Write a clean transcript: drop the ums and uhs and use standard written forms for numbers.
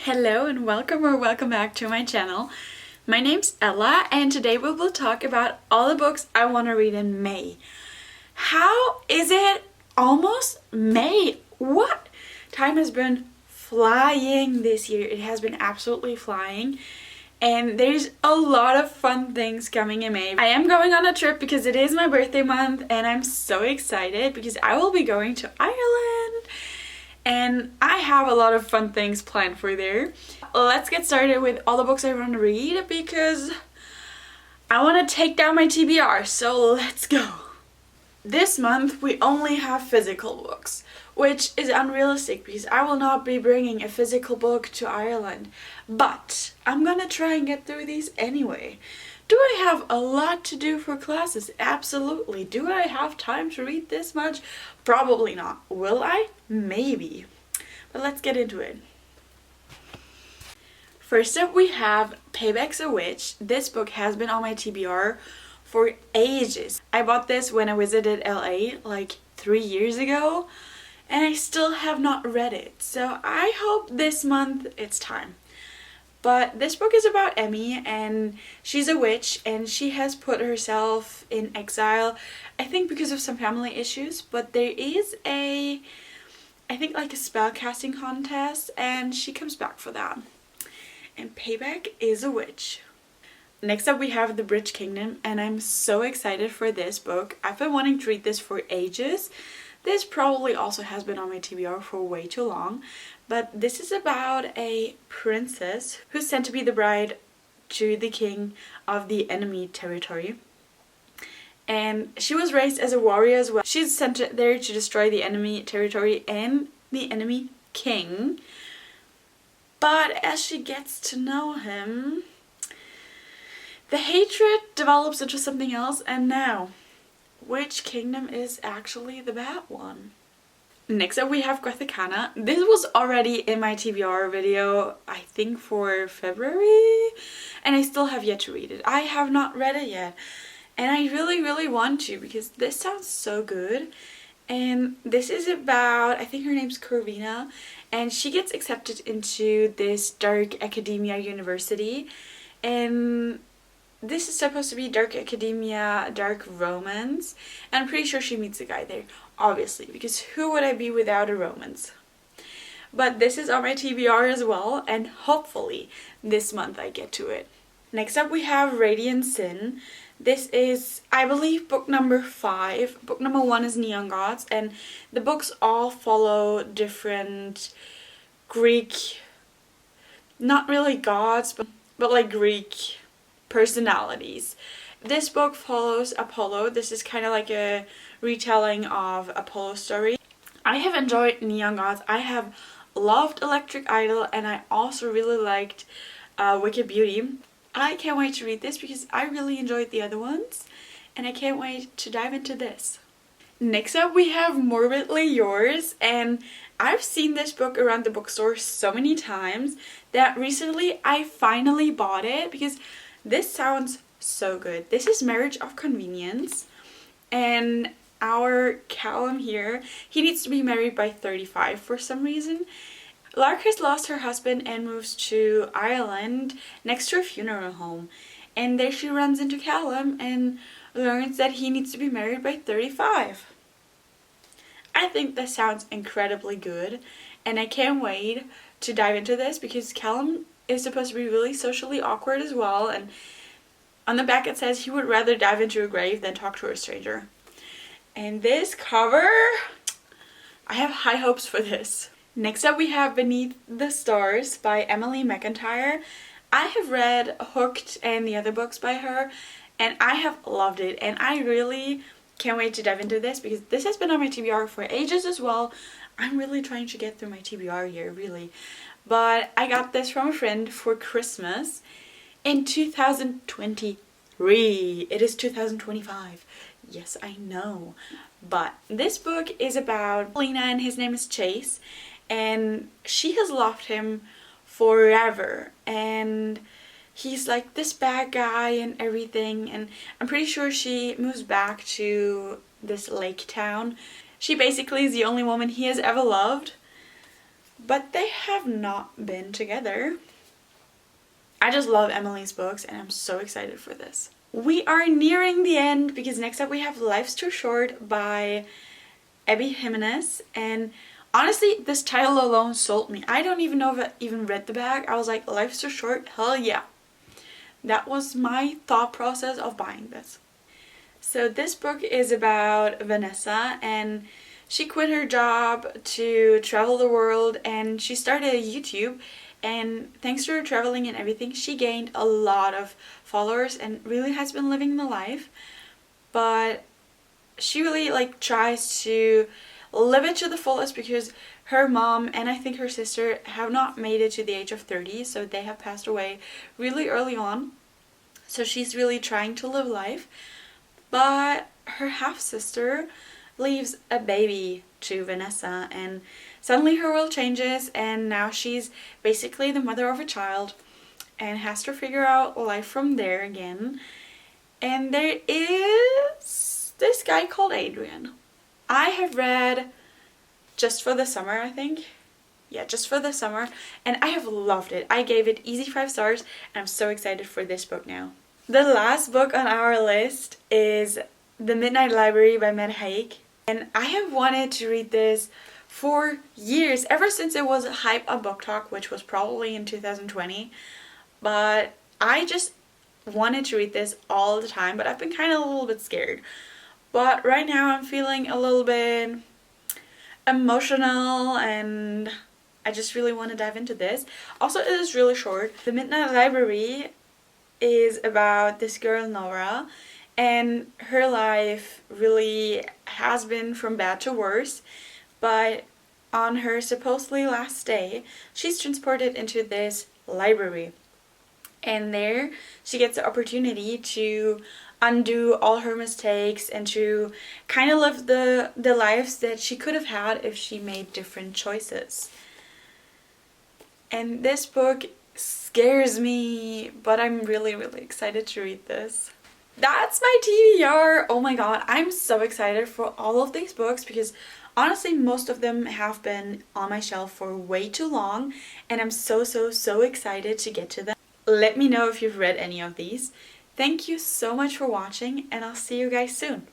Hello and welcome or welcome back to my channel. My name's Ella and today we will talk about all the books I want to read in May. How is it almost May? What? Time has been flying this year. It has been absolutely flying. And there's a lot of fun things coming in May. I am going on a trip because it is my birthday month and I'm so excited because I will be going to Ireland. And I have a lot of fun things planned for there. Let's get started with all the books I want to read because I want to take down my TBR, so let's go. This month we only have physical books, which is unrealistic because I will not be bringing a physical book to Ireland. But I'm gonna try and get through these anyway. Do I have a lot to do for classes? Absolutely. Do I have time to read this much? Probably not. Will I? Maybe. But let's get into it. First up we have Payback's a Witch. This book has been on my TBR for ages. I bought this when I visited LA like 3 years ago and I still have not read it. So I hope this month it's time. But this book is about Emmy and she's a witch and she has put herself in exile, I think because of some family issues, but there is I think like a spell casting contest and she comes back for that. And Payback is a Witch. Next up we have The Bridge Kingdom and I'm so excited for this book. I've been wanting to read this for ages. This probably also has been on my TBR for way too long, but this is about a princess who's sent to be the bride to the king of the enemy territory. And she was raised as a warrior as well. She's sent there to destroy the enemy territory and the enemy king. But as she gets to know him, the hatred develops into something else, and now which kingdom is actually the bad one? Next up we have Gothicana. This was already in my TBR video, I think for February, and I still have yet to read it. I have not read it yet, and I really want to because this sounds so good. And this is about, I think her name's Corvina, and she gets accepted into this dark academia university, and this is supposed to be dark academia, dark romance, and I'm pretty sure she meets a guy there, obviously, because who would I be without a romance? But this is on my TBR as well, and hopefully this month I get to it. Next up we have Radiant Sin. This is, I believe, book number 5. Book number 1 is Neon Gods, and the books all follow different Greek, not really gods, but like Greek personalities. This book follows Apollo. This is kind of like a retelling of Apollo's story. I have enjoyed Neon Gods. I have loved Electric Idol, and I also really liked Wicked Beauty. I can't wait to read this because I really enjoyed the other ones, and I can't wait to dive into this. Next up we have Morbidly Yours, and I've seen this book around the bookstore so many times that recently I finally bought it because this sounds so good. This is Marriage of Convenience, and our Callum here, he needs to be married by 35 for some reason. Lark has lost her husband and moves to Ireland next to a funeral home, and there she runs into Callum and learns that he needs to be married by 35. I think this sounds incredibly good, and I can't wait to dive into this because Callum is supposed to be really socially awkward as well, and on the back it says he would rather dive into a grave than talk to a stranger. And this cover, I have high hopes for this. Next up we have Beneath the Stars by Emily McIntyre. I have read Hooked and the other books by her, and I have loved it, and I really can't wait to dive into this because this has been on my TBR for ages as well. I'm really trying to get through my TBR here, really. But I got this from a friend for Christmas in 2023. It is 2025. Yes, I know. But this book is about Lena, and his name is Chase, and she has loved him forever, and he's like this bad guy and everything, and I'm pretty sure she moves back to this lake town. She basically is the only woman he has ever loved, but they have not been together. I just love Emily's books and I'm so excited for this. We are nearing the end because next up we have Life's Too Short by Abby Jimenez, and honestly this title alone sold me. I don't even know if I even read the back. I was like, Life's Too Short? Hell yeah. That was my thought process of buying this. So this book is about Vanessa, and she quit her job to travel the world and she started a YouTube, and thanks to her traveling and everything she gained a lot of followers and really has been living the life. But she really like tries to live it to the fullest because her mom and I think her sister have not made it to the age of 30, so they have passed away really early on. So she's really trying to live life. But her half-sister leaves a baby to Vanessa, and suddenly her world changes and now she's basically the mother of a child and has to figure out life from there again. And there is this guy called Adrian. I have read Just for the Summer, I think. Yeah, Just for the Summer, and I have loved it. I gave it easy 5 stars and I'm so excited for this book now. The last book on our list is The Midnight Library by Matt Haig, and I have wanted to read this for years, ever since it was hype on Book Talk, which was probably in 2020, but I just wanted to read this all the time, but I've been kind of a little bit scared. But right now I'm feeling a little bit emotional and I just really want to dive into this. Also, it is really short. The Midnight Library is about this girl Nora, and her life really has been from bad to worse, but on her supposedly last day she's transported into this library, and there she gets the opportunity to undo all her mistakes and to kind of live the lives that she could have had if she made different choices. And this book scares me, but I'm really excited to read this. That's my TBR. Oh my god, I'm so excited for all of these books because honestly most of them have been on my shelf for way too long and I'm so excited to get to them. Let me know if you've read any of these. Thank you so much for watching and I'll see you guys soon.